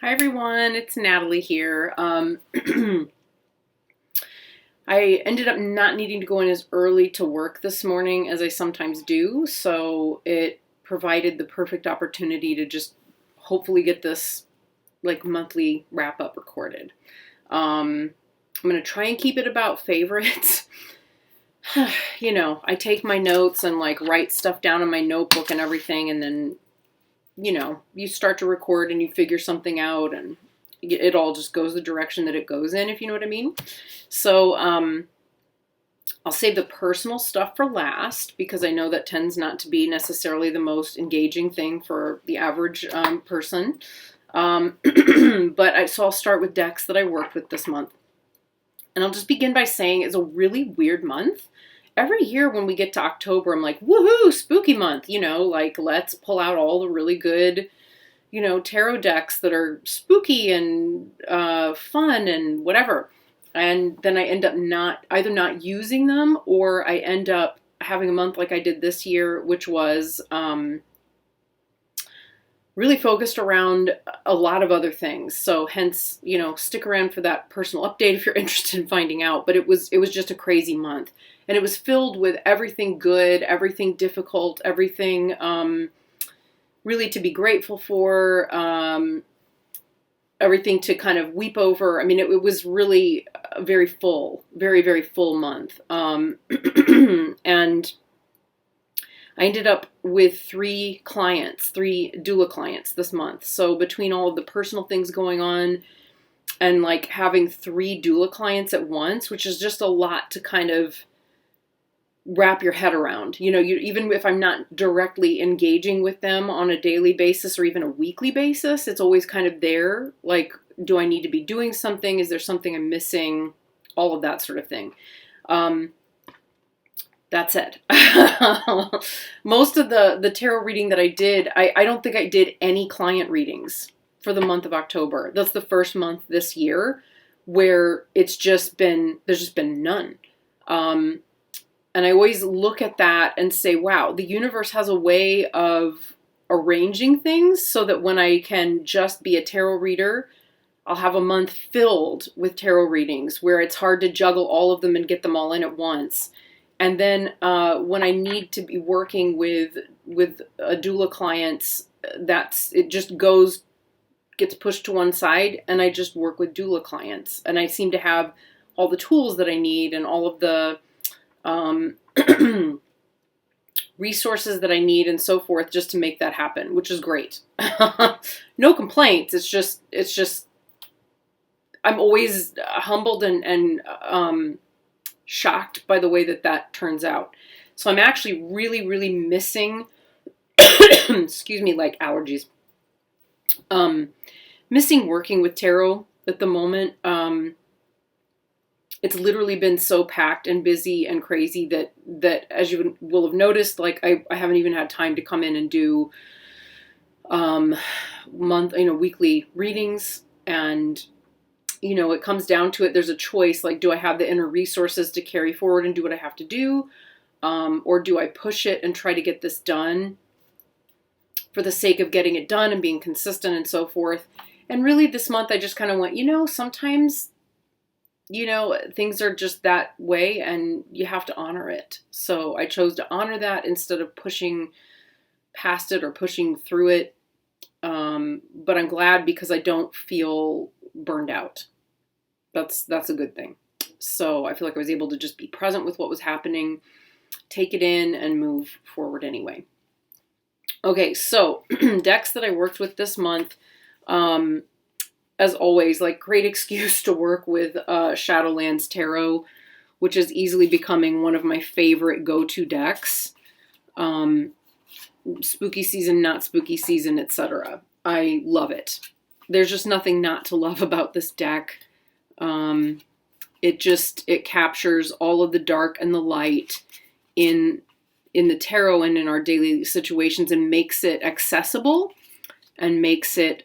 Hi everyone, it's Natalie here. I ended up not needing to go in as early to work this morning as I sometimes do, so it provided the perfect opportunity to just hopefully get this like monthly wrap up recorded. I'm gonna try and keep it about favorites. You know, I take my notes and like write stuff down in my notebook and everything, and then you start to record and you figure something out and it all just goes the direction that it goes in, if you know what I mean. So I'll save the personal stuff for last because I know that tends not to be necessarily the most engaging thing for the average person. So I'll start with decks that I worked with this month. And I'll just begin by saying it's a really weird month. Every year when we get to October, I'm like, woohoo, spooky month, like let's pull out all the really good, tarot decks that are spooky and fun and whatever. And then I end up either not using them, or I end up having a month like I did this year, which was really focused around a lot of other things. So hence, stick around for that personal update if you're interested in finding out. But it was just a crazy month. And it was filled with everything good, everything difficult, everything really to be grateful for, everything to kind of weep over. I mean, it was really a very full, very, very full month. And I ended up with 3 doula clients this month. So between all of the personal things going on and like having 3 doula clients at once, which is just a lot to kind of wrap your head around. Even if I'm not directly engaging with them on a daily basis or even a weekly basis, it's always kind of there. Like, do I need to be doing something? Is there something I'm missing? All of that sort of thing. That's it. Most of the tarot reading that I did, I don't think I did any client readings for the month of October. That's the first month this year where there's just been none. And I always look at that and say, wow, the universe has a way of arranging things so that when I can just be a tarot reader, I'll have a month filled with tarot readings where it's hard to juggle all of them and get them all in at once. And then when I need to be working with a doula clients, it just gets pushed to one side, and I just work with doula clients. And I seem to have all the tools that I need and all of the resources that I need and so forth just to make that happen, which is great. No complaints. It's just I'm always humbled and shocked by the way that turns out. So I'm actually really, really missing, excuse me, like allergies, missing working with tarot at the moment. It's literally been so packed and busy and crazy that as you will have noticed, like I haven't even had time to come in and do weekly readings. And it comes down to it. There's a choice. Like, do I have the inner resources to carry forward and do what I have to do? Or do I push it and try to get this done for the sake of getting it done and being consistent and so forth? And really this month I just kind of went, sometimes, things are just that way and you have to honor it. So I chose to honor that instead of pushing past it or pushing through it. But I'm glad because I don't feel burned out. That's a good thing. So I feel like I was able to just be present with what was happening, take it in, and move forward anyway. Okay, so decks that I worked with this month, as always, like great excuse to work with Shadowland's Tarot, which is easily becoming one of my favorite go-to decks. Spooky season, not spooky season, etc. I love it. There's just nothing not to love about this deck. It captures all of the dark and the light in the tarot and in our daily situations and makes it accessible and makes it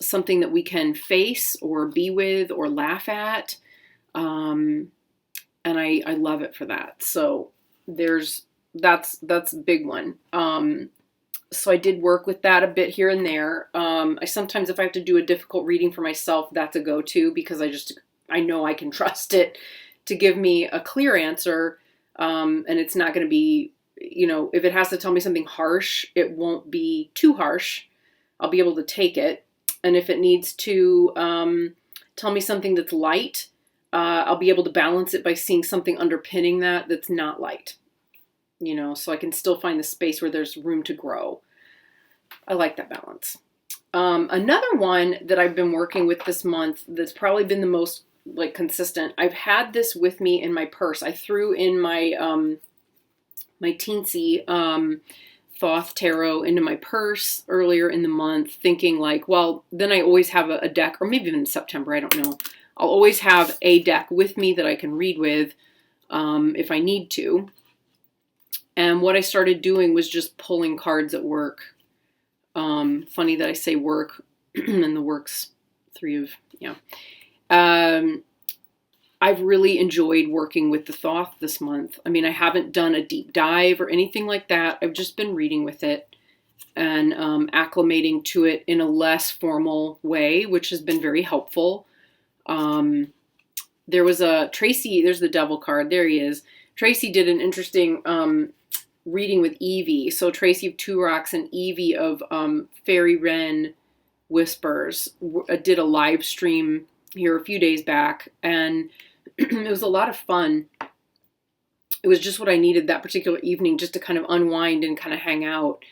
something that we can face or be with or laugh at. And I love it for that. So that's a big one. So I did work with that a bit here and there. I sometimes, if I have to do a difficult reading for myself, that's a go-to because I know I can trust it to give me a clear answer. And it's not going to be, if it has to tell me something harsh, it won't be too harsh. I'll be able to take it. And if it needs to tell me something that's light, I'll be able to balance it by seeing something underpinning that's not light. So I can still find the space where there's room to grow. I like that balance. Another one that I've been working with this month that's probably been the most consistent. I've had this with me in my purse. I threw in my my teensy Thoth Tarot into my purse earlier in the month, thinking well, then I always have a deck, or maybe even in September, I don't know. I'll always have a deck with me that I can read with if I need to. And what I started doing was just pulling cards at work. Funny that I say work, and the work's I've really enjoyed working with the Thoth this month. I mean, I haven't done a deep dive or anything like that. I've just been reading with it and acclimating to it in a less formal way, which has been very helpful. There was Tracy, there's the devil card. There he is. Tracy did an interesting reading with Evie. So Tracy of Two Rocks and Evie of Fairy Wren Whispers did a live stream here a few days back, and it was a lot of fun. It was just what I needed that particular evening, just to kind of unwind and kind of hang out.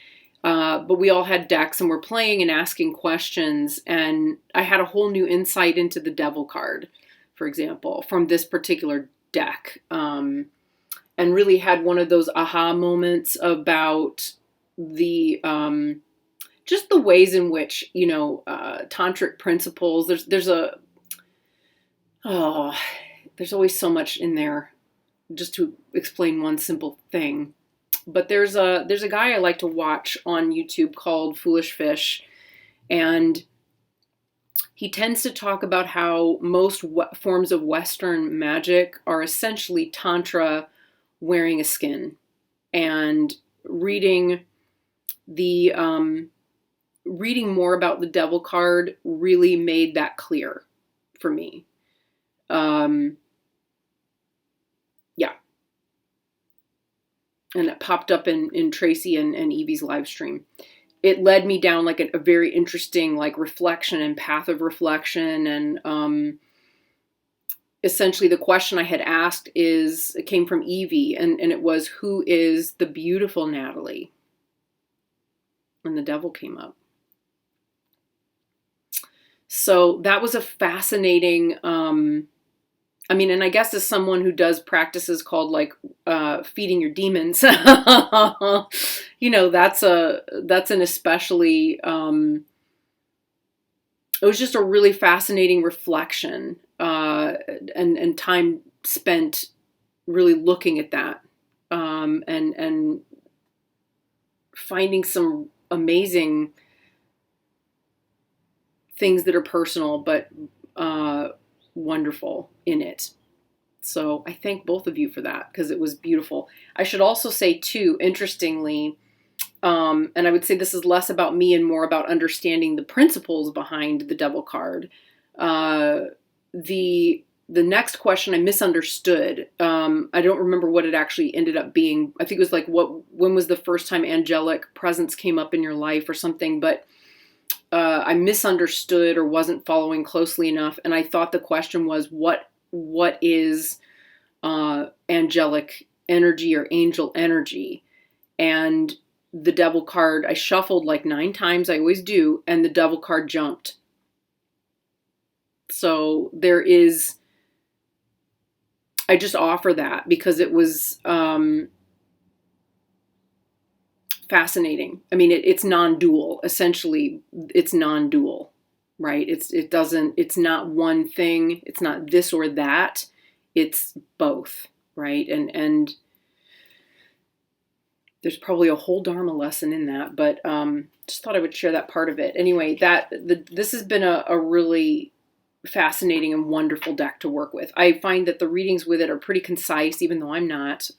But we all had decks and we're playing and asking questions, and I had a whole new insight into the devil card, for example, from this particular deck. And really had one of those aha moments about the just the ways in which tantric principles. There's always so much in there just to explain one simple thing. But there's a guy I like to watch on YouTube called Foolish Fish, and he tends to talk about how most forms of Western magic are essentially Tantra wearing a skin, and reading more about the devil card really made that clear for me. And it popped up in Tracy and Evie's live stream. It led me down a very interesting reflection and path of reflection, and essentially the question I had asked it came from Evie, and it was, who is the beautiful Natalie? And the devil came up. So that was a fascinating, and I guess as someone who does practices called feeding your demons, that's an especially, it was just a really fascinating reflection, and time spent really looking at that, and finding some amazing things that are personal, but wonderful in it. So I thank both of you for that, because it was beautiful. I should also say too, interestingly, and I would say this is less about me and more about understanding the principles behind the devil card. The next question I misunderstood. I don't remember what it actually ended up being. I think it was when was the first time angelic presence came up in your life or something, but I misunderstood or wasn't following closely enough, and I thought the question was, what is angelic energy or angel energy? And the devil card, I shuffled 9 times, I always do, and the devil card jumped. So there is, I just offer that because it was fascinating. I mean, it's non-dual. Essentially, it's non-dual, right? It's not one thing. It's not this or that. It's both, right? And there's probably a whole Dharma lesson in that, but just thought I would share that part of it. Anyway, this has been a really fascinating and wonderful deck to work with. I find that the readings with it are pretty concise, even though I'm not.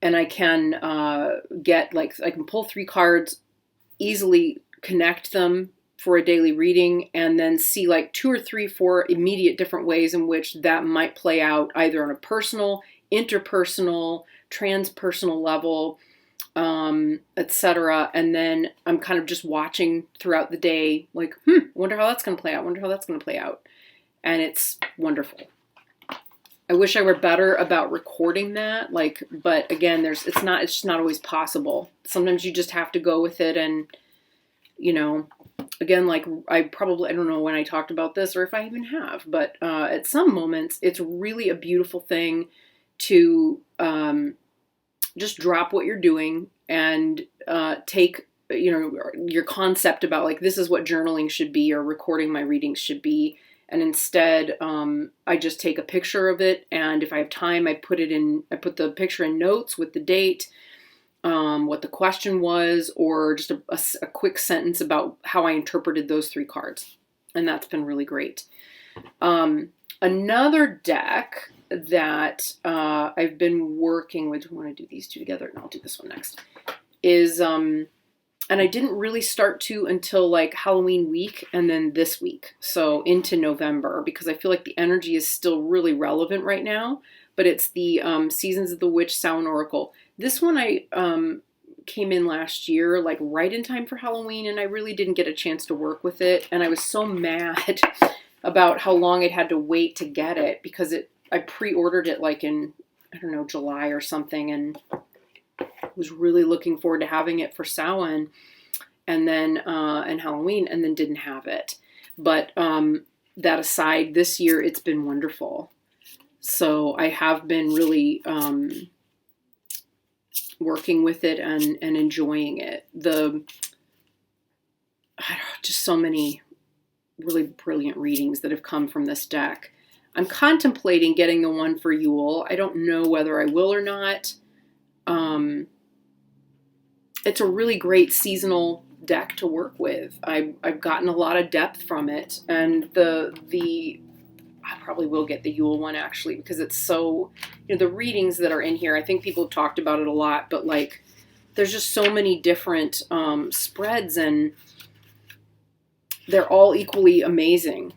and I can I can pull 3 cards, easily connect them for a daily reading, and then see like 2 or 3, 4 immediate different ways in which that might play out, either on a personal, interpersonal, transpersonal level, etc. And then I'm kind of just watching throughout the day, like, wonder how that's going to play out. Wonder how that's going to play out. And it's wonderful. I wish I were better about recording that, but again, it's just not always possible. Sometimes you just have to go with it. And, again, I don't know when I talked about this or if I even have, but, at some moments it's really a beautiful thing to, just drop what you're doing and take, your concept about like, this is what journaling should be or recording my readings should be. And instead, I just take a picture of it. And if I have time, I put the picture in notes with the date, what the question was, or just a quick sentence about how I interpreted those 3 cards. And that's been really great. Another deck that I've been working with, I want to do these 2 together, and I'll do this one next, is, and I didn't really start to until like Halloween week and then this week, so into November, because I feel like the energy is still really relevant right now, but it's the Seasons of the Witch Samhain Oracle. This one I came in last year, like right in time for Halloween, and I really didn't get a chance to work with it, and I was so mad about how long I'd had to wait to get it, because I pre-ordered it like in, I don't know, July or something, and was really looking forward to having it for Samhain and then and Halloween, and then didn't have it. But that aside, this year it's been wonderful. So I have been really working with it and enjoying it. Just so many really brilliant readings that have come from this deck. I'm contemplating getting the one for Yule. I don't know whether I will or not. It's a really great seasonal deck to work with. I've gotten a lot of depth from it, and I probably will get the Yule one actually, because it's so, the readings that are in here, I think people have talked about it a lot, but like there's just so many different spreads, and they're all equally amazing.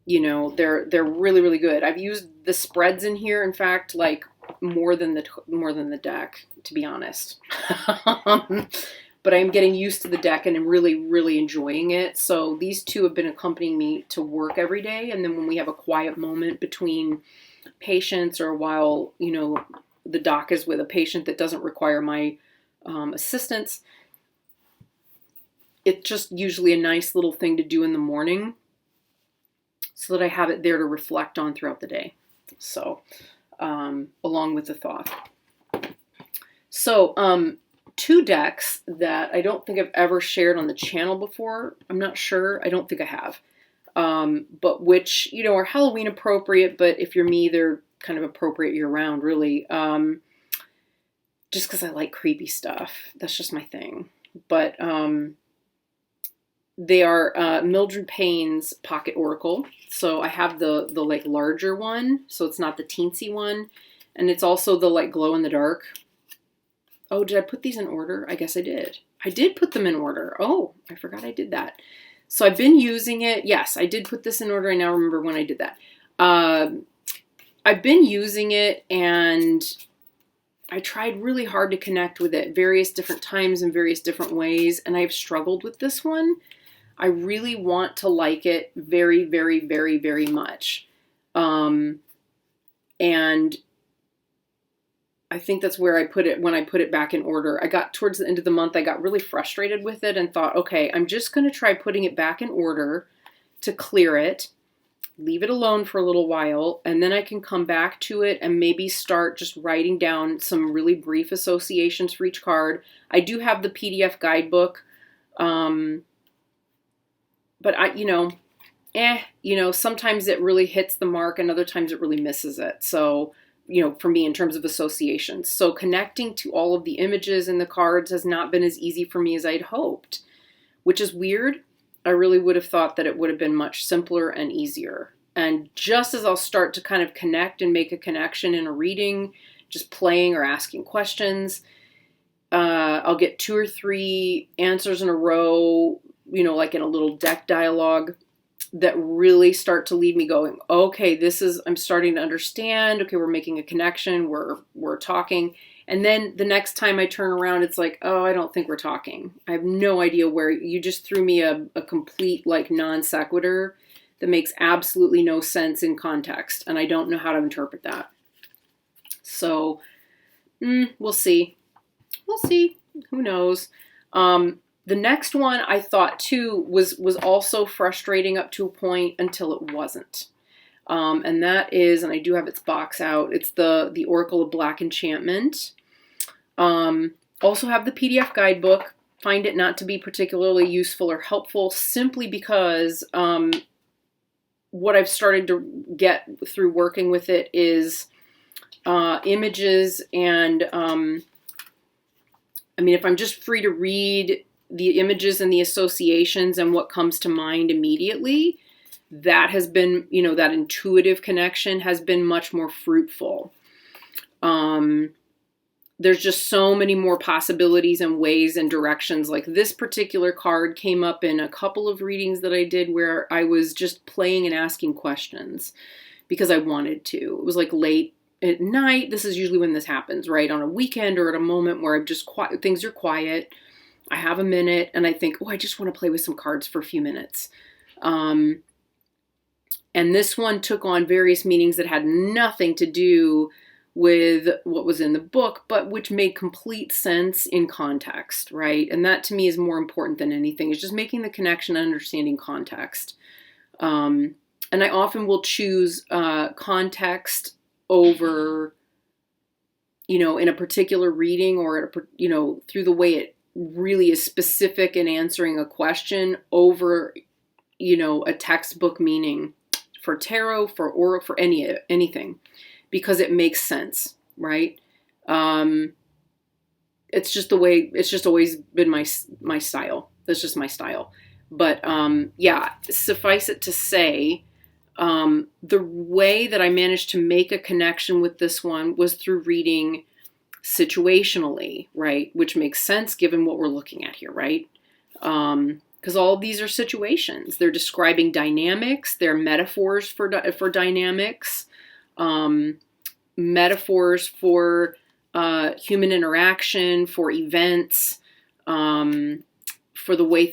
They're really, really good. I've used the spreads in here, in fact, like more than the deck, to be honest. But I'm getting used to the deck and I'm really, really enjoying it. So these 2 have been accompanying me to work every day. And then when we have a quiet moment between patients, or while, the doc is with a patient that doesn't require my assistance, it's just usually a nice little thing to do in the morning so that I have it there to reflect on throughout the day. So, along with the Thoth. So, 2 decks that I don't think I've ever shared on the channel before. I'm not sure. I don't think I have. But which, are Halloween appropriate, but if you're me, they're kind of appropriate year round, really. Just because I like creepy stuff. That's just my thing. But they are Mildred Payne's Pocket Oracle. So I have the like larger one, so it's not the teensy one. And it's also the like glow in the dark. Oh, did I put these in order? I guess I did. I did put them in order. Oh, I forgot I did that. So I've been using it. Yes, I did put this in order. I now remember when I did that. I've been using it, and I tried really hard to connect with it various different times in various different ways, and I've struggled with this one. I really want to like it very, very, very, very much. And I think that's where I put it when I put it back in order. I got towards the end of the month, I got really frustrated with it and thought, okay, I'm just going to try putting it back in order to clear it, leave it alone for a little while, and then I can come back to it and maybe start just writing down some really brief associations for each card. I do have the PDF guidebook, but sometimes it really hits the mark and other times it really misses it. So, for me in terms of associations. So connecting to all of the images in the cards has not been as easy for me as I'd hoped, which is weird. I really would have thought that it would have been much simpler and easier. And just as I'll start to kind of connect and make a connection in a reading, just playing or asking questions. I'll get 2 or 3 answers in a row, you know, like in a little deck dialogue that really start to leave me going, okay, I'm starting to understand. Okay, we're making a connection. We're talking. And then the next time I turn around, it's like, oh, I don't think we're talking. I have no idea where you just threw me a complete like non sequitur that makes absolutely no sense in context. And I don't know how to interpret that. So we'll see. We'll see. Who knows? The next one I thought too was also frustrating up to a point until it wasn't. And that is, and I do have its box out, it's the Oracle of Black Enchantment. Also have the PDF guidebook. Find it not to be particularly useful or helpful simply because what I've started to get through working with it is images and I mean, if I'm just free to read the images and the associations and what comes to mind immediately, that has been, you know, that intuitive connection has been much more fruitful. There's just so many more possibilities and ways and directions. Like this particular card came up in a couple of readings that I did where I was just playing and asking questions because I wanted to. It was like late at night. This is usually when this happens, right? On a weekend or at a moment where I'm just quiet, things are quiet. I have a minute and I think, oh, I just want to play with some cards for a few minutes. And this one took on various meanings that had nothing to do with what was in the book, but which made complete sense in context, right? And that to me is more important than anything. It's just making the connection and understanding context. And I often will choose context over, you know, in a particular reading or, you know, through the way it really is specific in answering a question over, you know, a textbook meaning for tarot, for oracle, for anything, because it makes sense, right? It's just the way, it's just always been my style. That's just my style. But yeah, suffice it to say, the way that I managed to make a connection with this one was through reading situationally, right? Which makes sense given what we're looking at here, right? Because all of these are situations. They're describing dynamics. They're metaphors for dynamics, metaphors for human interaction, for events, for the way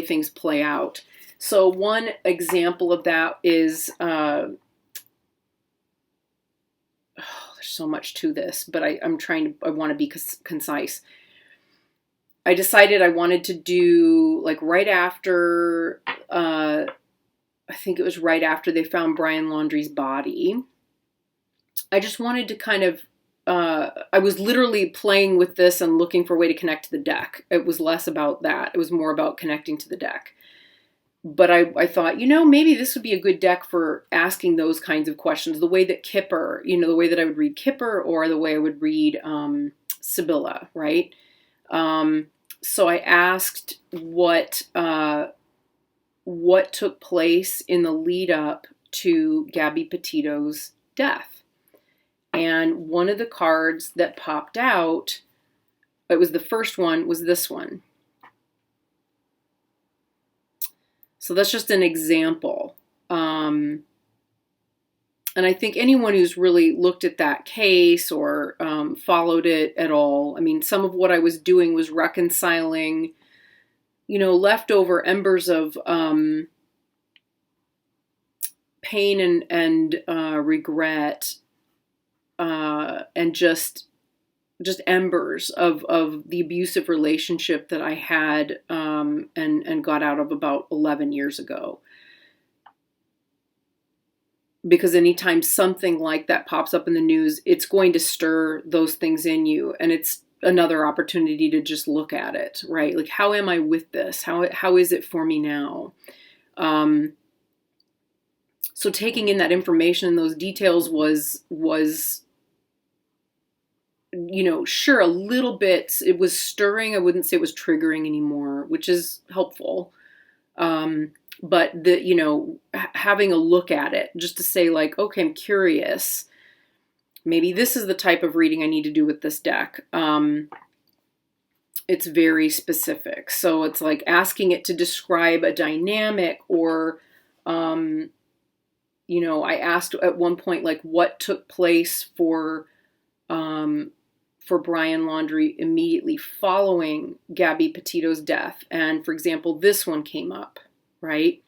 things play out. So one example of that is, there's so much to this, but I want to be concise. I decided I wanted to do, like, right after, I think it was right after they found Brian Laundrie's body. I just wanted to kind of, I was literally playing with this and looking for a way to connect to the deck. It was less about that. It was more about connecting to the deck. But I thought, you know, maybe this would be a good deck for asking those kinds of questions. The way that Kipper, you know, the way that I would read Kipper or the way I would read Sibylla, right? So I asked what took place in the lead up to Gabby Petito's death. And one of the cards that popped out, it was the first one, was this one. So that's just an example. And I think anyone who's really looked at that case or followed it at all, I mean, some of what I was doing was reconciling, you know, leftover embers of pain and regret, and just embers of the abusive relationship that I had and got out of about 11 years ago. Because anytime something like that pops up in the news, it's going to stir those things in you. And it's another opportunity to just look at it, right? Like, how am I with this? How is it for me now? So taking in that information and those details was, you know, sure, a little bit, it was stirring. I wouldn't say it was triggering anymore, which is helpful. But you know, having a look at it just to say, like, okay, I'm curious. maybe this is the type of reading I need to do with this deck. It's very specific. So it's like asking it to describe a dynamic, or, you know, I asked at one point, like, what took place for Brian Laundrie immediately following Gabby Petito's death. And for example, this one came up, right?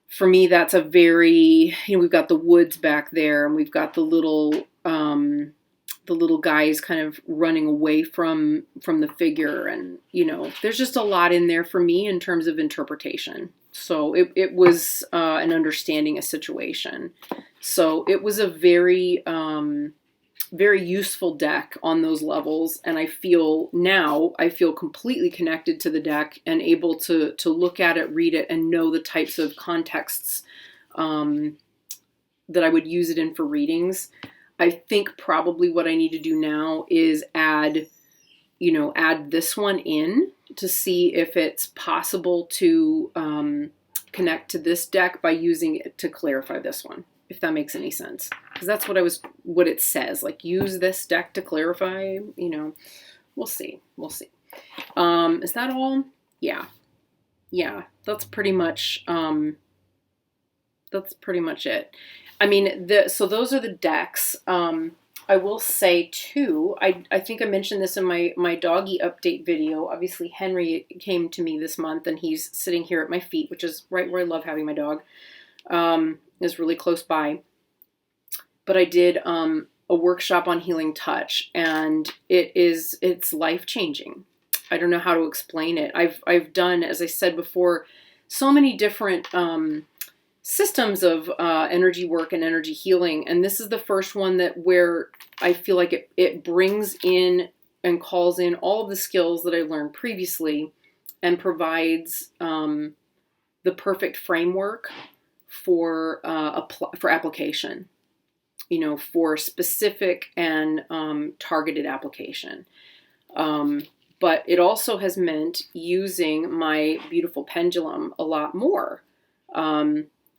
For me, that's a very, you know, we've got the woods back there, and we've got the little guys kind of running away from the figure. And, you know, there's just a lot in there for me in terms of interpretation. So it was an understanding a situation. So it was a very, very useful deck on those levels. And I feel completely connected to the deck and able to look at it, read it, and know the types of contexts that I would use it in for readings. I think probably what I need to do now is add this one in to see if it's possible to connect to this deck by using it to clarify this one, if that makes any sense. Because that's what it says, like, use this deck to clarify, you know. We'll see. Is that all? Yeah, that's pretty much it. I mean, so those are the decks. I will say too, I think I mentioned this in my doggy update video. Obviously, Henry came to me this month, and he's sitting here at my feet, which is right where I love having my dog. Is really close by. But I did a workshop on healing touch, and it's life-changing. I don't know how to explain it. I've done, as I said before, so many different systems of energy work and energy healing, and this is the first one where I feel like it brings in and calls in all of the skills that I learned previously, and provides the perfect framework for application, you know, for specific and targeted application. But it also has meant using my beautiful pendulum a lot more.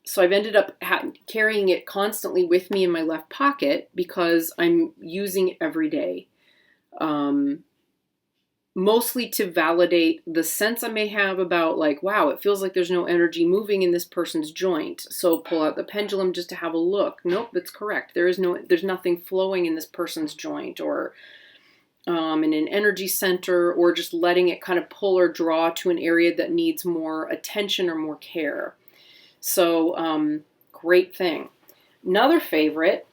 So I've ended up carrying it constantly with me in my left pocket because I'm using it every day. Mostly to validate the sense I may have about, like, wow, it feels like there's no energy moving in this person's joint. So pull out the pendulum just to have a look. Nope, that's correct. There's nothing flowing in this person's joint, or in an energy center, or just letting it kind of pull or draw to an area that needs more attention or more care. So, great thing. Another favorite,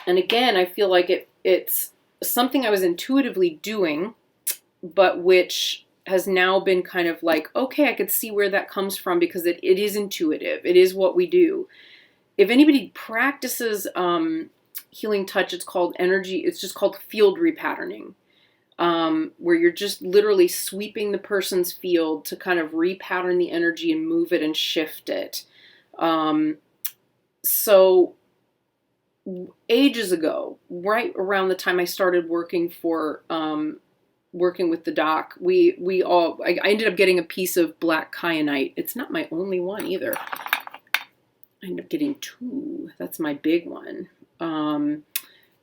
and again, I feel like it's something I was intuitively doing, but which has now been kind of like, okay, I could see where that comes from, because it is intuitive. It is what we do. If anybody practices healing touch, it's just called field repatterning, where you're just literally sweeping the person's field to kind of repattern the energy and move it and shift it. So ages ago, right around the time I started working with the doc, I ended up getting a piece of black kyanite. It's not my only one either. I ended up getting 2. That's my big one.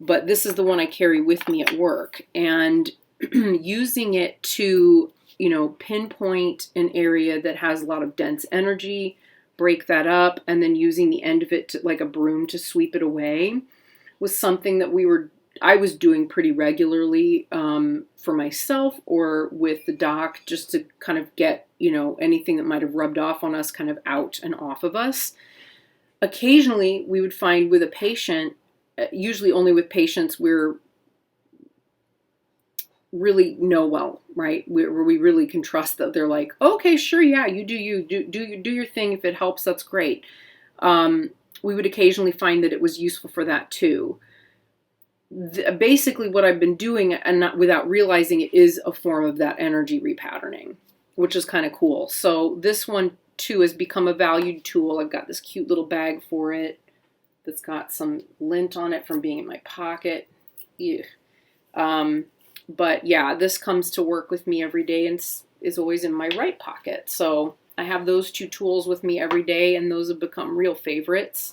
But this is the one I carry with me at work, and using it to, you know, pinpoint an area that has a lot of dense energy, break that up, and then using the end of it to, like a broom, to sweep it away, was something that I was doing pretty regularly for myself or with the doc, just to kind of get, you know, anything that might have rubbed off on us kind of out and off of us. Occasionally, we would find with a patient, usually only with patients we're really know well, right? Where we really can trust that they're like, okay, sure, yeah, you do your thing. If it helps, that's great. We would occasionally find that it was useful for that too. Basically, what I've been doing, and not without realizing it, is a form of that energy repatterning, which is kind of cool. So this one too has become a valued tool. I've got this cute little bag for it that's got some lint on it from being in my pocket. Yeah. But yeah, this comes to work with me every day and is always in my right pocket. So I have those 2 tools with me every day, and those have become real favorites.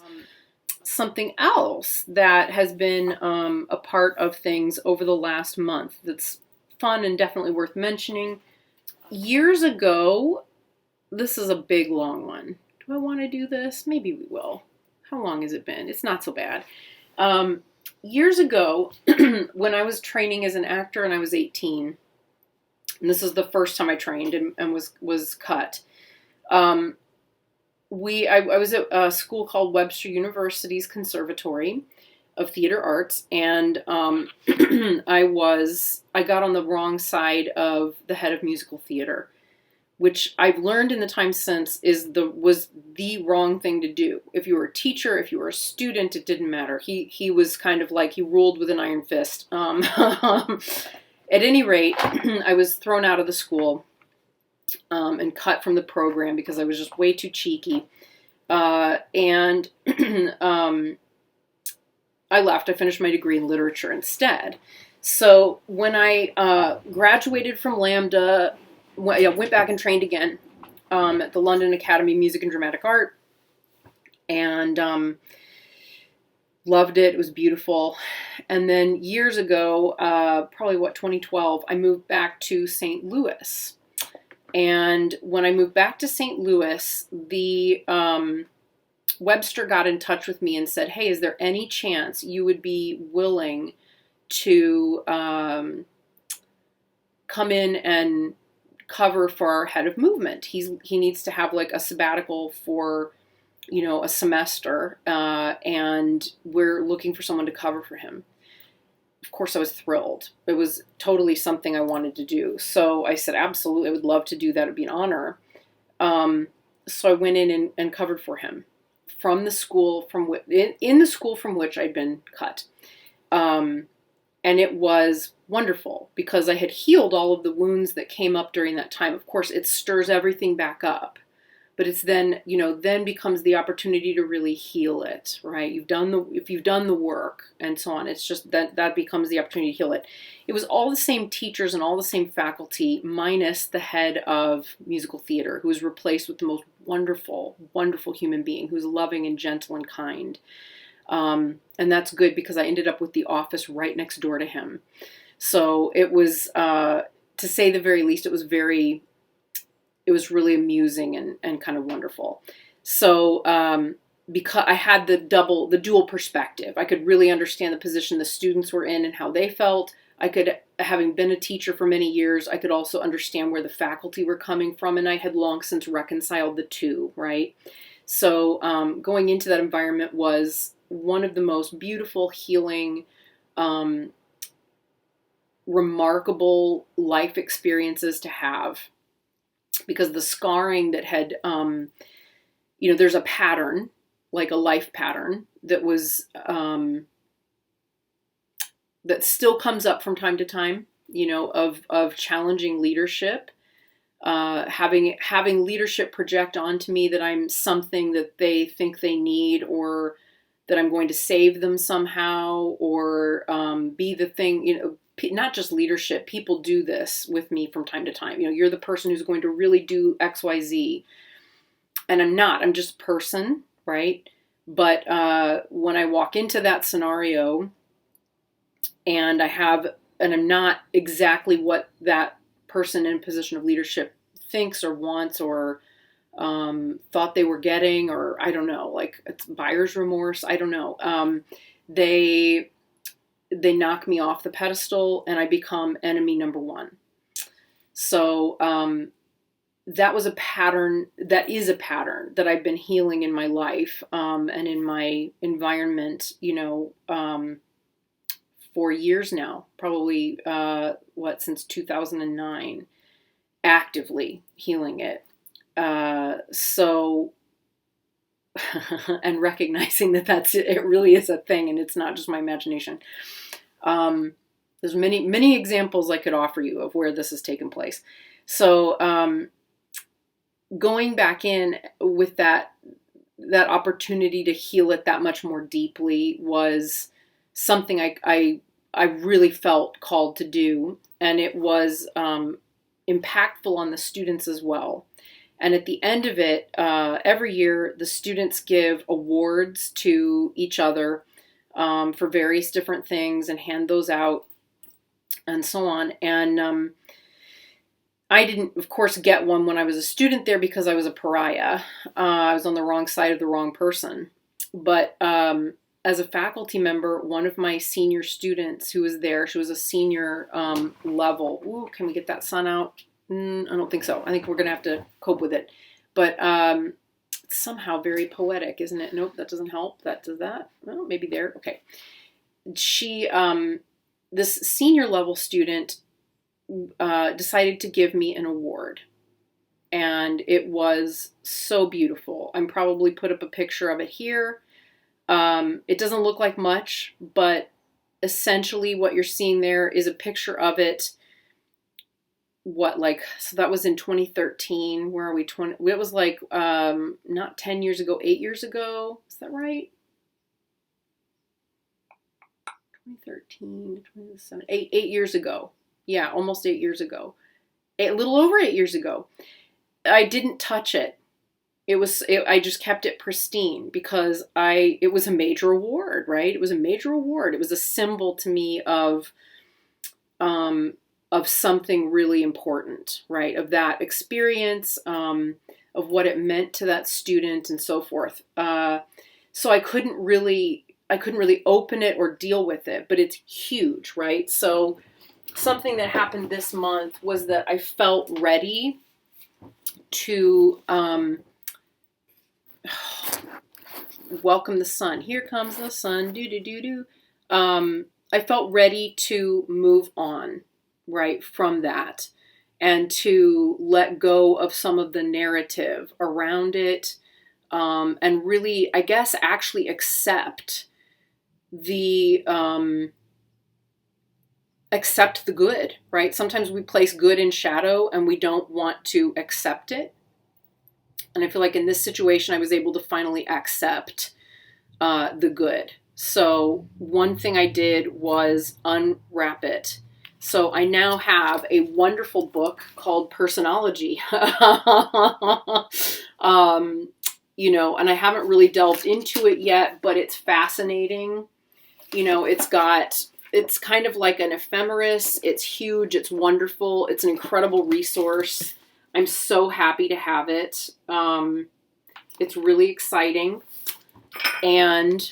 something else that has been a part of things over the last month that's fun and definitely worth mentioning. Years ago, this is a big, long one. Do I want to do this? Maybe we will. How long has it been? It's not so bad. Years ago, when I was training as an actor and I was 18, and this is the first time I trained and was cut, I was at a school called Webster University's Conservatory of Theater Arts, and I got on the wrong side of the head of musical theater, which I've learned in the time since was the wrong thing to do. If you were a teacher, if you were a student, it didn't matter. He was kind of like, he ruled with an iron fist. At any rate, I was thrown out of the school and cut from the program because I was just way too cheeky. And I left. I finished my degree in literature instead. So when I graduated from Lambda, went back and trained again at the London Academy of Music and Dramatic Art, and loved it. It was beautiful. And then years ago, probably 2012, I moved back to St. Louis. And when I moved back to St. Louis, the Webster got in touch with me and said, "Hey, is there any chance you would be willing to come in and cover for our head of movement? He needs to have like a sabbatical for, a semester, and we're looking for someone to cover for him." Of course, I was thrilled. It was totally something I wanted to do. So I said, absolutely, I would love to do that. It'd be an honor. So I went in and covered for him from the school in the school from which I'd been cut. And it was wonderful because I had healed all of the wounds that came up during that time. Of course, it stirs everything back up, but it's then, then becomes the opportunity to really heal it, right? If you've done the work and so on, it's just that becomes the opportunity to heal it. It was all the same teachers and all the same faculty, minus the head of musical theater, who was replaced with the most wonderful, wonderful human being who's loving and gentle and kind. And that's good because I ended up with the office right next door to him. So it was, to say the very least, it was really amusing and kind of wonderful. So because I had the dual perspective, I could really understand the position the students were in and how they felt. I could, having been a teacher for many years, I could also understand where the faculty were coming from, and I had long since reconciled the two, right? So going into that environment was one of the most beautiful, healing, remarkable life experiences to have, because the scarring that had, there's a pattern, like a life pattern that was, that still comes up from time to time, of challenging leadership, having leadership project onto me that I'm something that they think they need, or that I'm going to save them somehow, or be the thing, not just leadership. People do this with me from time to time. You're the person who's going to really do X, Y, Z. And I'm not. I'm just a person, right? But when I walk into that scenario and I'm not exactly what that person in a position of leadership thinks or wants or thought they were getting, or I don't know, like it's buyer's remorse. I don't know. They knock me off the pedestal and I become enemy number one. So that was a pattern. That is a pattern that I've been healing in my life and in my environment, for years now, probably since 2009, actively healing it. So and recognizing that it really is a thing and it's not just my imagination. There's many examples I could offer you of where this has taken place. So going back in with that opportunity to heal it that much more deeply was something I really felt called to do, and it was impactful on the students as well. And at the end of it, every year, the students give awards to each other for various different things and hand those out and so on. And I didn't, of course, get one when I was a student there because I was a pariah. I was on the wrong side of the wrong person. But as a faculty member, one of my senior students who was there, she was a senior level. Ooh, can we get that sun out? I don't think so. I think we're going to have to cope with it. But it's somehow very poetic, isn't it? Nope, that doesn't help. That does that. Well, maybe there. Okay. She, this senior level student decided to give me an award. And it was so beautiful. I'm probably put up a picture of it here. It doesn't look like much, but essentially what you're seeing there is a picture of it. So that was in 2013. Where are we? It was like, not 10 years ago, 8 years ago. Is that right? 2013, 2017, 8 years ago. Yeah, almost 8 years ago. A little over 8 years ago. I didn't touch it. I just kept it pristine because it was a major award, right? It was a major award. It was a symbol to me of something really important, right? Of that experience, of what it meant to that student and so forth. So I couldn't really open it or deal with it, but it's huge, right? So something that happened this month was that I felt ready to welcome the sun. Here comes the sun. I felt ready to move on, right, from that, and to let go of some of the narrative around it, and really, I guess, actually accept the good, right? Sometimes we place good in shadow and we don't want to accept it. And I feel like in this situation, I was able to finally accept the good. So one thing I did was unwrap it. So I now have a wonderful book called Personology. And I haven't really delved into it yet, but it's fascinating. It's kind of like an ephemeris. It's huge. It's wonderful. It's an incredible resource. I'm so happy to have it. It's really exciting. And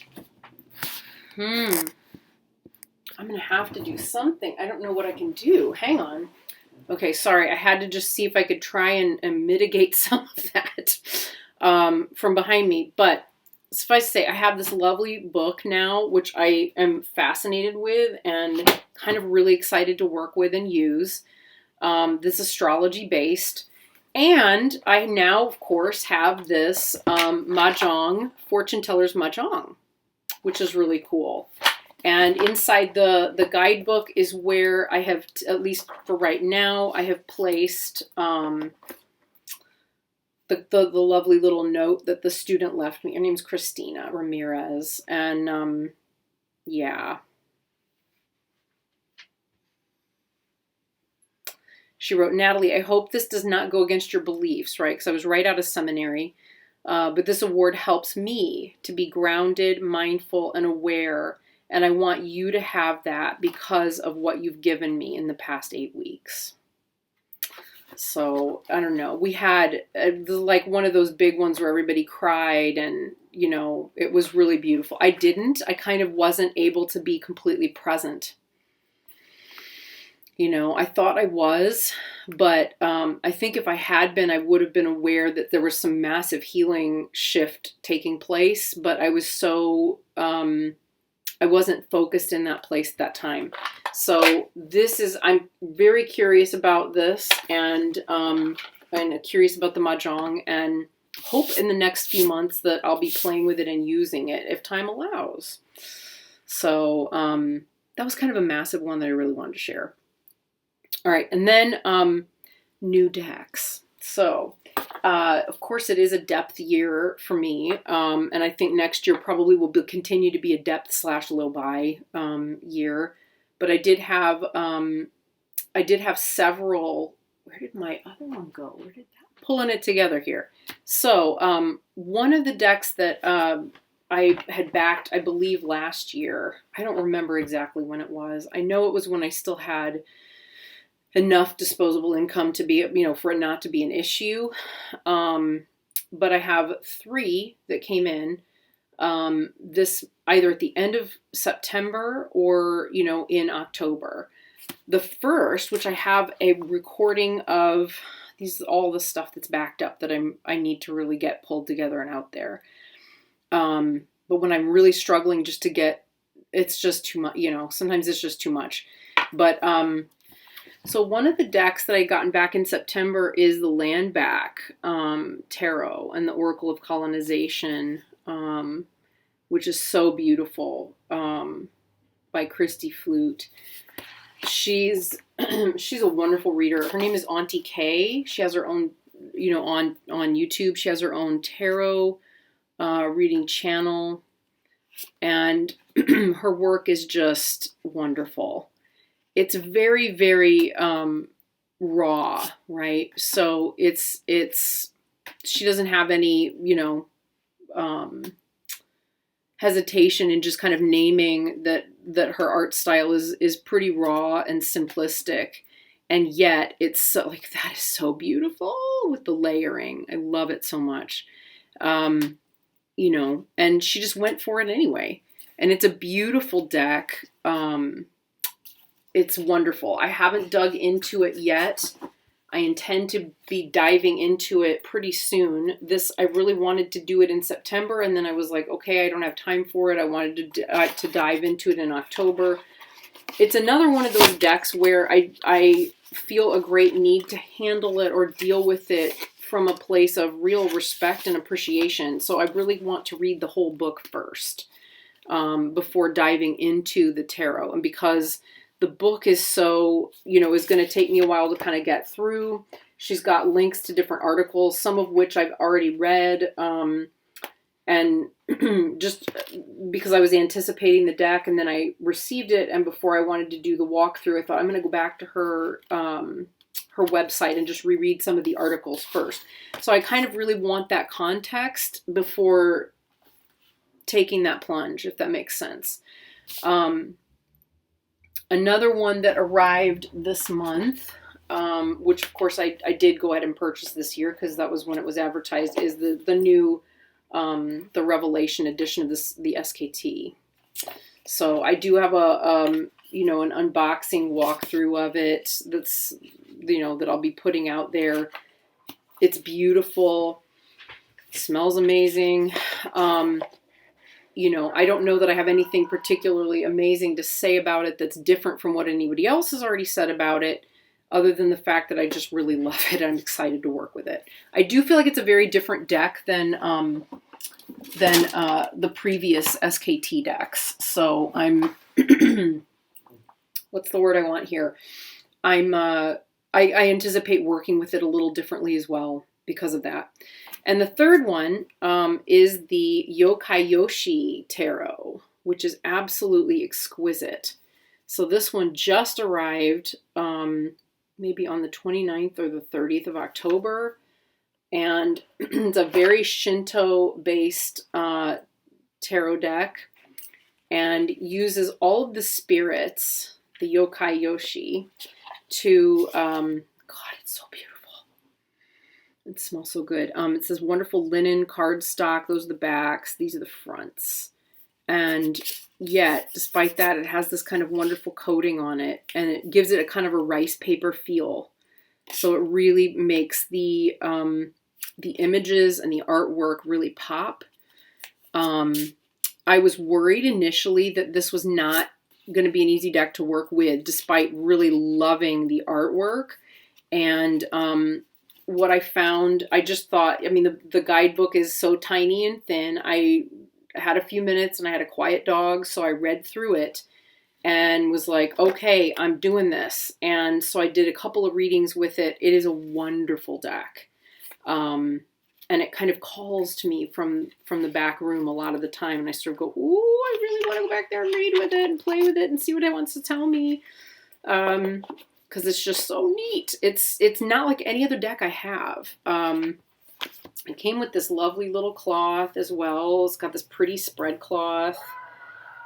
I'm going to have to do something. I don't know what I can do. Hang on. Okay, sorry. I had to just see if I could try and mitigate some of that from behind me. But suffice to say, I have this lovely book now, which I am fascinated with and kind of really excited to work with and use. This astrology based. And I now, of course, have this Mahjong, Fortune Teller's Mahjong, which is really cool. And inside the guidebook is where I have, at least for right now, I have placed the lovely little note that the student left me. Her name's Christina Ramirez. And yeah. She wrote, Natalie, I hope this does not go against your beliefs, right? Because I was right out of seminary. But this award helps me to be grounded, mindful, and aware. And I want you to have that because of what you've given me in the past 8 weeks. So, I don't know. We had like one of those big ones where everybody cried and, it was really beautiful. I kind of wasn't able to be completely present. I thought I was, but I think if I had been, I would have been aware that there was some massive healing shift taking place, but I was so, I wasn't focused in that place at that time. So I'm very curious about this and curious about the Mahjong and hope in the next few months that I'll be playing with it and using it if time allows. So that was kind of a massive one that I really wanted to share. All right, and then new decks. So, of course, it is a depth year for me, and I think next year probably will continue to be a depth/low buy year. But I did have several. Where did my other one go? Where did that pulling it together here. So, one of the decks that I had backed, I believe, last year. I don't remember exactly when it was. I know it was when I still had enough disposable income to be, for it not to be an issue. But I have 3 that came in this either at the end of September or, in October. The first, which I have a recording of, these all the stuff that's backed up that I need to really get pulled together and out there. But when I'm really struggling just to get, it's just too much, sometimes it's just too much. But, so one of the decks that I gotten back in September is the Landback, Tarot and the Oracle of Colonization, which is so beautiful, by Kristy Flute. She's a wonderful reader. Her name is Aunty A.K.A. She has her own, on YouTube, she has her own tarot reading channel, and her work is just wonderful. It's very, very raw, right? So it's she doesn't have any, hesitation in just kind of naming that her art style is pretty raw and simplistic. And yet it's so, like, that is so beautiful with the layering. I love it so much. And she just went for it anyway. And it's a beautiful deck. It's wonderful. I haven't dug into it yet. I intend to be diving into it pretty soon. I really wanted to do it in September, and then I was like, okay, I don't have time for it. I wanted to dive into it in October. It's another one of those decks where I feel a great need to handle it or deal with it from a place of real respect and appreciation. So I really want to read the whole book first before diving into the tarot. And because the book is so, is going to take me a while to kind of get through. She's got links to different articles, some of which I've already read. And just because I was anticipating the deck, and then I received it, and before I wanted to do the walkthrough, I thought I'm going to go back to her website and just reread some of the articles first. So I kind of really want that context before taking that plunge, if that makes sense. Another one that arrived this month, which of course I did go ahead and purchase this year because that was when it was advertised, is the new, the Revelation edition of the SKT. So I do have an unboxing walkthrough of it that's, that I'll be putting out there. It's beautiful. It smells amazing. I don't know that I have anything particularly amazing to say about it that's different from what anybody else has already said about it, other than the fact that I just really love it. I'm excited to work with it. I do feel like it's a very different deck than the previous SKT decks. So I'm, what's the word I want here? I anticipate working with it a little differently as well because of that. And the third one is the Yokai Yochi Tarot, which is absolutely exquisite. So this one just arrived maybe on the 29th or the 30th of October. And it's a very Shinto-based tarot deck and uses all of the spirits, the Yokai Yochi, to, God, it's so beautiful. It smells so good. It says wonderful linen cardstock. Those are the backs. These are the fronts. And yet, despite that, it has this kind of wonderful coating on it. And it gives it a kind of a rice paper feel. So it really makes the images and the artwork really pop. I was worried initially that this was not going to be an easy deck to work with, despite really loving the artwork. And what I found, I just thought, the guidebook is so tiny and thin. I had a few minutes and I had a quiet dog, so I read through it and was like, okay, I'm doing this. And so I did a couple of readings with it. It is a wonderful deck. And it kind of calls to me from the back room a lot of the time. And I sort of go, ooh, I really want to go back there and read with it and play with it and see what it wants to tell me. because it's just so neat. It's not like any other deck I have. It came with this lovely little cloth as well. It's got this pretty spread cloth.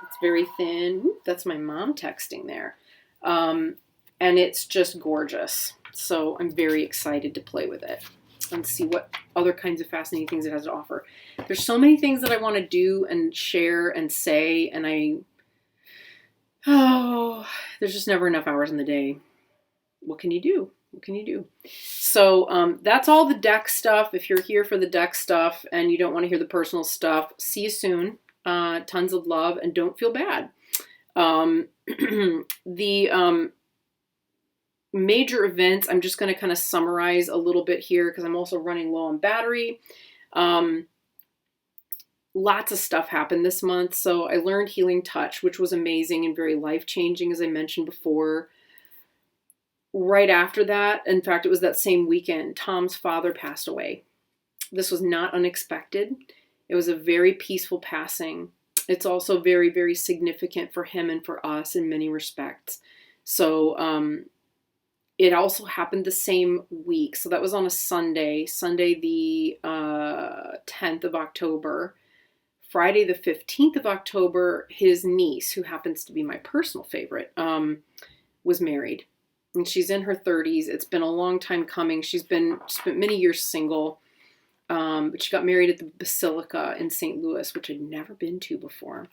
It's very thin. Ooh, that's my mom texting there. And it's just gorgeous. So I'm very excited to play with it and see what other kinds of fascinating things it has to offer. There's so many things that I want to do and share and say, and there's just never enough hours in the day. What can you do? What can you do? So that's all the deck stuff. If you're here for the deck stuff and you don't want to hear the personal stuff, see you soon. Tons of love, and don't feel bad. The major events, I'm just going to kind of summarize a little bit here because I'm also running low on battery. Lots of stuff happened this month. So I learned Healing Touch, which was amazing and very life-changing, as I mentioned before. Right after that, in fact, it was that same weekend, Tom's father passed away. This was not unexpected. It was a very peaceful passing. It's also very, very significant for him and for us in many respects. So it also happened the same week. So that was on a Sunday the 10th of October. Friday the 15th of October, his niece, who happens to be my personal favorite, was married. And she's in her 30s. It's been a long time coming. She's spent many years single. But she got married at the Basilica in St. Louis, which I'd never been to before.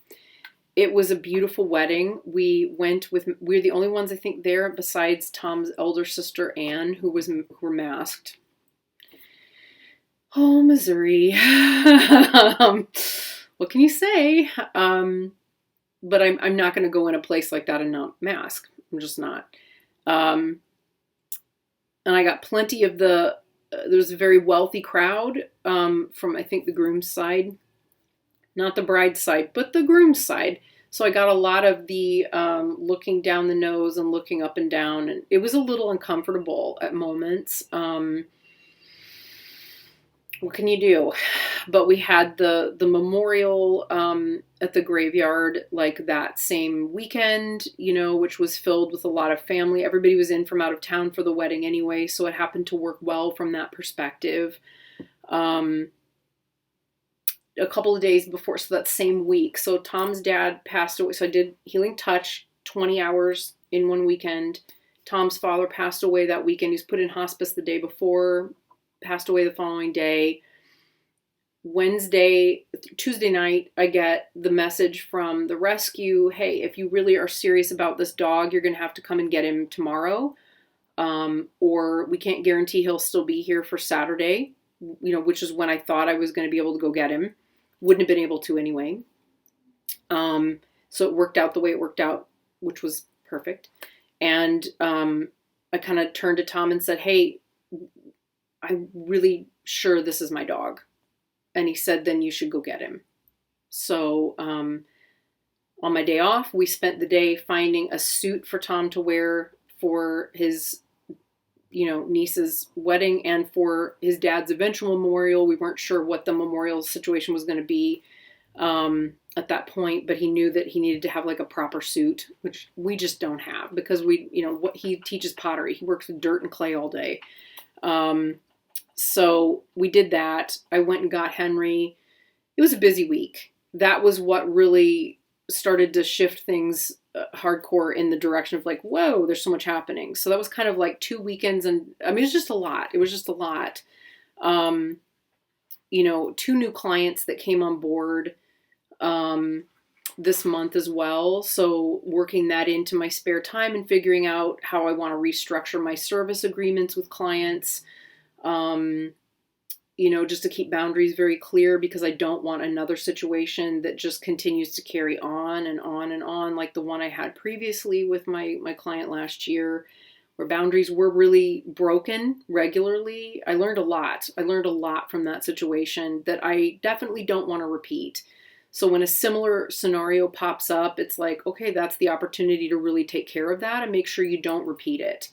It was a beautiful wedding. We were the only ones, I think, there besides Tom's elder sister, Anne, who were masked. Oh, Missouri. What can you say? But I'm not going to go in a place like that and not mask. I'm just not. And I got plenty of there's a very wealthy crowd from, I think, the groom's side. Not the bride's side, but the groom's side. So I got a lot of the looking down the nose and looking up and down. And it was a little uncomfortable at moments. What can you do? But we had the memorial at the graveyard like that same weekend, which was filled with a lot of family. Everybody was in from out of town for the wedding anyway, so it happened to work well from that perspective. A couple of days before, so that same week. So Tom's dad passed away. So I did Healing Touch, 20 hours in one weekend. Tom's father passed away that weekend. He was put in hospice the day before, passed away the following day. Tuesday night, I get the message from the rescue, hey, if you really are serious about this dog, you're going to have to come and get him tomorrow. Or we can't guarantee he'll still be here for Saturday, which is when I thought I was going to be able to go get him. Wouldn't have been able to anyway. So it worked out the way it worked out, which was perfect. And I kind of turned to Tom and said, hey, I'm really sure this is my dog. And he said, then you should go get him. So on my day off, we spent the day finding a suit for Tom to wear for his niece's wedding and for his dad's eventual memorial. We weren't sure what the memorial situation was going to be at that point, but he knew that he needed to have like a proper suit, which we just don't have because what he teaches pottery. He works with dirt and clay all day. So we did that. I went and got Henry. It was a busy week. That was what really started to shift things hardcore in the direction of like, whoa, there's so much happening. So that was kind of like 2 weekends. And I mean, it was just a lot. It was just a lot. 2 new clients that came on board this month as well. So working that into my spare time and figuring out how I want to restructure my service agreements with clients. Just to keep boundaries very clear because I don't want another situation that just continues to carry on and on and on, like the one I had previously with my client last year, where boundaries were really broken regularly. I learned a lot. From that situation that I definitely don't want to repeat. So when a similar scenario pops up, it's like, okay, that's the opportunity to really take care of that and make sure you don't repeat it.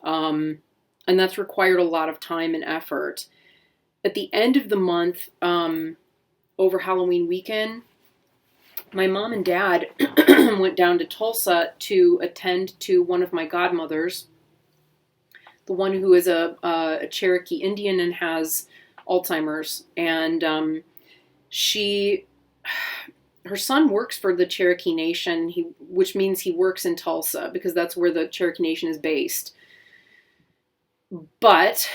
And that's required a lot of time and effort. At the end of the month, over Halloween weekend, my mom and dad went down to Tulsa to attend to one of my godmothers the one who is a Cherokee Indian and has Alzheimer's. And her son works for the Cherokee Nation, which means he works in Tulsa because that's where the Cherokee Nation is based. But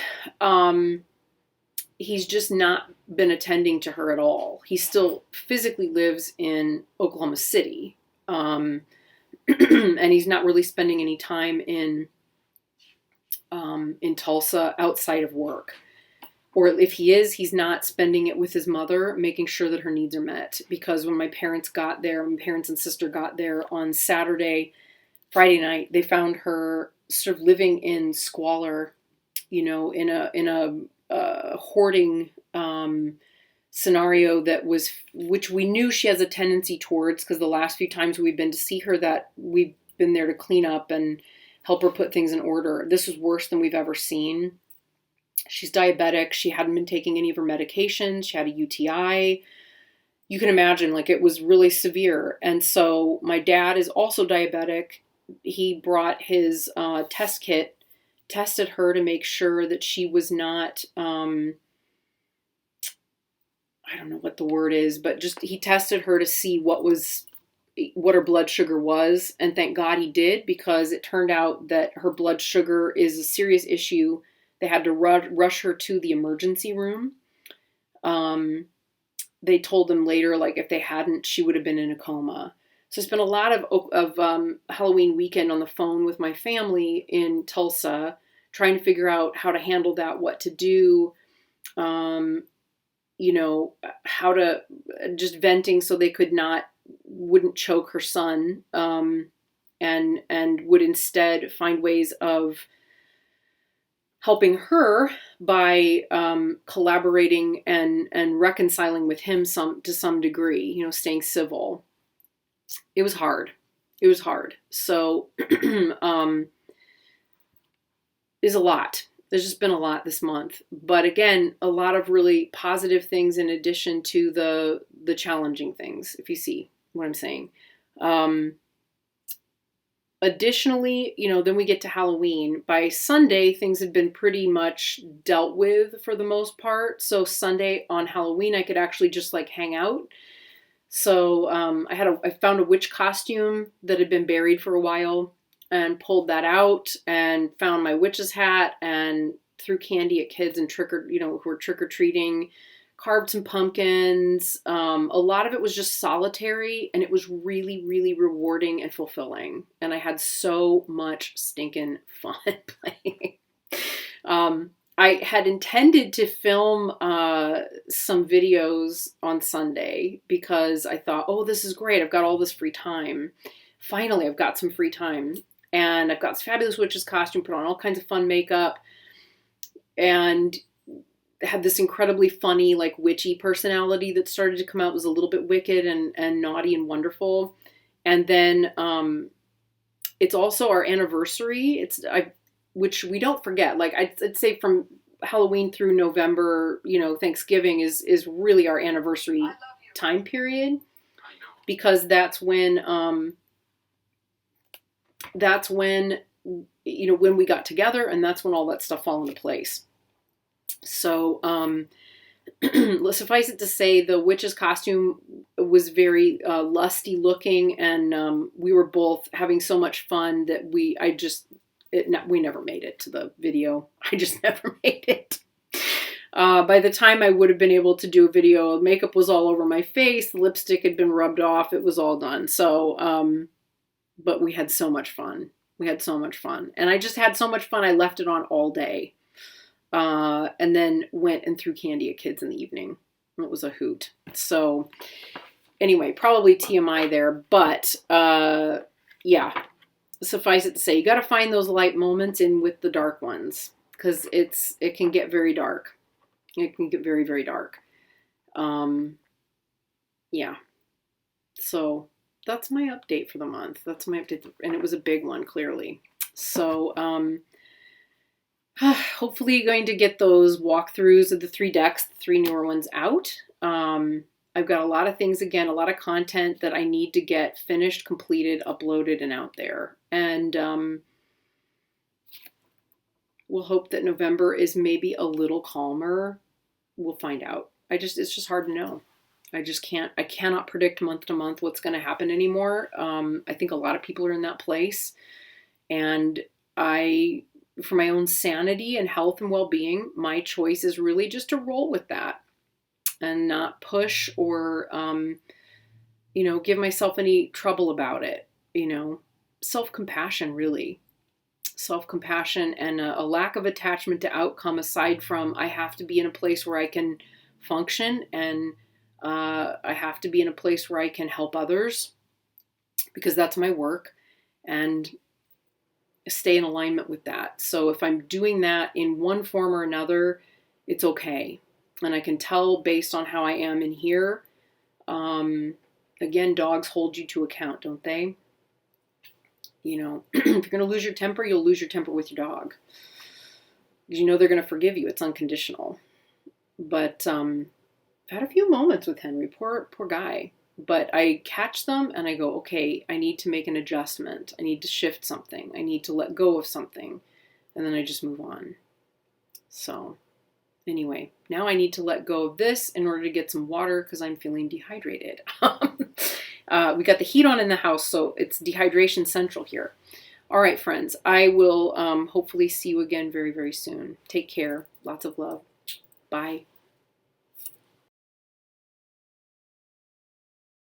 he's just not been attending to her at all. He still physically lives in Oklahoma City. And he's not really spending any time in Tulsa outside of work. Or if he is, he's not spending it with his mother, making sure that her needs are met. Because when my parents and sister got there on Friday night, they found her sort of living in squalor, in a hoarding scenario which we knew she has a tendency towards, because the last few times we've been to see her, that we've been there to clean up and help her put things in order. This was worse than we've ever seen. She's diabetic. She hadn't been taking any of her medications. She had a UTI. You can imagine, it was really severe. And so my dad is also diabetic. He brought his test kit, tested her to make sure that she was not, I don't know what the word is, but just he tested her to see what her blood sugar was. And thank God he did, because it turned out that her blood sugar is a serious issue. They had to rush her to the emergency room. They told them later, if they hadn't, she would have been in a coma. So I spent a lot of Halloween weekend on the phone with my family in Tulsa, trying to figure out how to handle that, what to do, how to, just venting so they wouldn't choke her son, and would instead find ways of helping her by collaborating and reconciling with him to some degree, staying civil. It was hard. So is a lot. There's just been a lot this month. But again, a lot of really positive things in addition to the challenging things, if you see what I'm saying. Additionally, then we get to Halloween. By Sunday, things had been pretty much dealt with for the most part. So Sunday on Halloween, I could actually just hang out. So I found a witch costume that had been buried for a while and pulled that out and found my witch's hat and threw candy at kids and who were trick-or-treating. Carved some pumpkins. A lot of it was just solitary, and it was really, really rewarding and fulfilling. And I had so much stinking fun playing. I had intended to film some videos on Sunday because I thought, oh, this is great. I've got all this free time. Finally, I've got some free time. And I've got this fabulous witch's costume, put on all kinds of fun makeup, and had this incredibly funny, witchy personality that started to come out. It was a little bit wicked and naughty and wonderful. And then it's also our anniversary. Which we don't forget. I'd say from Halloween through November, Thanksgiving is really our anniversary time period, because that's when when we got together, and that's when all that stuff fell into place. So, suffice it to say, the witch's costume was very lusty looking, and we were both having so much fun that we never made it to the video. I just never made it. By the time I would have been able to do a video, makeup was all over my face, the lipstick had been rubbed off, it was all done. So, but we had so much fun. And I just had so much fun, I left it on all day. And then went and threw candy at kids in the evening. It was a hoot. So anyway, probably TMI there, but yeah, suffice it to say, you got to find those light moments in with the dark ones, because it can get very dark. It can get very, very dark. Yeah. So that's my update for the month. That's my update, and it was a big one, clearly. So hopefully going to get those walkthroughs of the 3 decks, the 3 newer ones out. I've got a lot of things, again, a lot of content that I need to get finished, completed, uploaded, and out there. And We'll hope that November is maybe a little calmer. We'll find out. It's just hard to know. I cannot predict month to month what's going to happen anymore. I think a lot of people are in that place. And for my own sanity and health and well-being, my choice is really just to roll with that and not push or, give myself any trouble about it. Self-compassion, really. Self-compassion and a lack of attachment to outcome, aside from I have to be in a place where I can function, and I have to be in a place where I can help others, because that's my work, and stay in alignment with that. So if I'm doing that in one form or another, it's okay. And I can tell based on how I am in here. Again, dogs hold you to account, don't they? If you're going to lose your temper, you'll lose your temper with your dog. Because they're going to forgive you. It's unconditional. But I've had a few moments with Henry. Poor guy. But I catch them and I go, okay, I need to make an adjustment. I need to shift something. I need to let go of something. And then I just move on. So anyway, now I need to let go of this in order to get some water because I'm feeling dehydrated. We got the heat on in the house, so it's dehydration central here. All right, friends, I will hopefully see you again very, very soon. Take care. Lots of love. Bye.